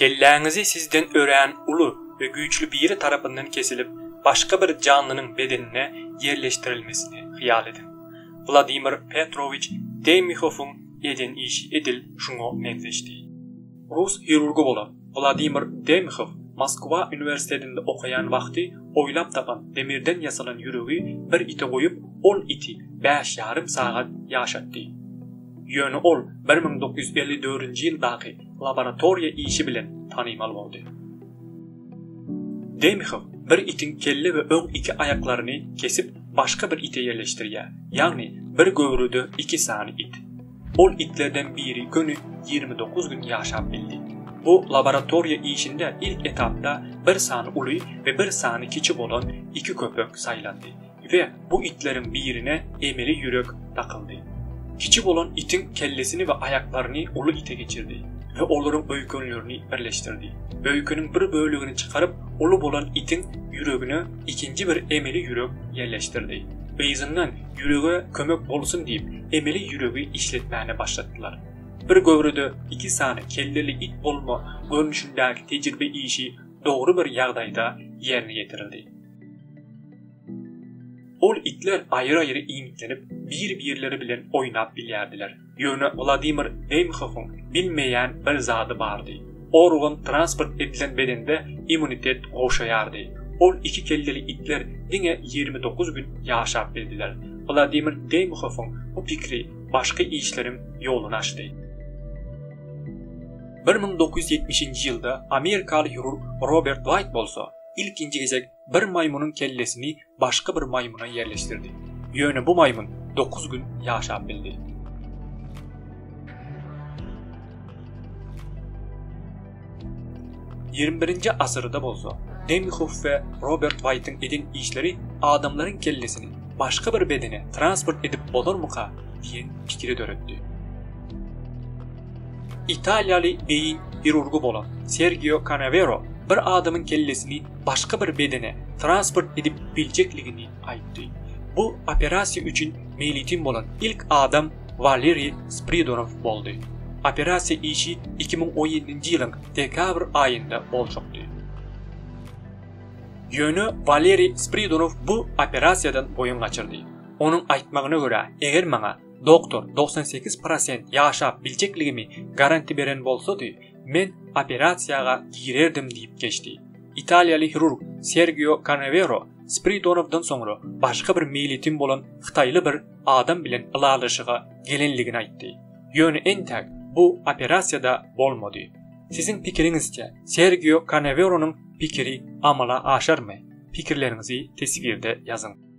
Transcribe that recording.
Kelläňizi sizden ören ulu ve güýçlü biri tarapyndan kesilip başka bir canlının bedenine yerleştirilmesini hayal edin. Vladimir Petrovich Demikhov'un eden işi edil şunu mekteşdi. Rus hirurgu bolan Vladimir Demikhov Moskva üniversitetinde okuyan wagty oýlap tapan demirden yasalan ýüregi bir ite goýup ol iti 5,5 saat ýaşatdy. Ýöne ol 1954-nji ýyldaky laboratoriýa işi bilen tanymal boldy. Demikhov bir itin kelle ve öň iki ayaklaryny kesip başka bir ite yerleştirýär. Ýagny bir göwrüde 2 sany it. Ol itlerden biri günü 29 gün ýaşap bildi. Bu laboratoriýa işinde ilk etapda bir sany uly ve bir sany kiçi bolan iki köpek saylandy ve bu itlerin birine emeli ýürek takyldy. Kiçi bolan itin kellesini ve ayaklaryny uly ite geçirdi ve olaryň öýkünlerini birleşdirdi. Öýkünün bir bölügini çıkarıp uly bolan itin ýüregine ikinci bir emeli ýürek yerleşdirdi. Beýzinden ýürege kömek bolsun diýip emeli ýüregi işletmäne başlatdylar. Bir göwrüde 2 sany kelleli it bolma görnüşindäki tejribe işi dogry bir ýagdaýda ýerine getirildi. Ol itler aýry-aýry iýmitlenip bir-birleri bilen oýnap bilýärdiler. Ýöne Vladimir Demikhov'un bilmeýän bir zady bardy. Organ transport edilen bedende immunitet goşaýardy. Ol iki kelleli itler diňe 29 gün ýaşap bildiler. Vladimir Demikhov'un bu pikri başka işlerin ýolunu açdy. 1970-nji ýylda Amerikaly hirurg Robert White bolsa ilkinji gezek bir maymunun kellesini başka bir maymuna yerleştirdi. Ýöne bu maymun 9 gün ýaşap bildi. ...21-nji asyrda bolsa Demikhov we Robert White'ın eden işleri adamların kellesini başka bir bedene transport edip bolarmyka diýen pikiri döretdi. İtalyaly beyin hirurgu bolan Sergio Canavero bir adamın kellesini başka bir bedene transport edip biljekligini aýtdy. Bu operasiýa üçin meýletin bolan ilk adam Valery Spiridonov boldy. Operasiýa işi 2017-nji ýylyň dekabr aýynda boljakdy. Ýöne Valery Spiridonov bu operasiýadan boyun gaçyrdy. Onuň aýtmagyna görä, eger maňa doktor 98% ýaşap biljekligimi garanti beren bolsady, men operasiýaga girerdim diýip geçdi. İtalyaly hirurg Sergio Canavero Spiridonovdan soňra başka bir meýletin bolan Xitayly bir adam bilen ylalaşyga gelenligini aýtdy. Ýöne entäk bu operasiýada bolmady. Sizin pikiriňizçe Sergio Canavero'nun pikiri amala aşarmy? Pikirlerinizi tesbirde yazın.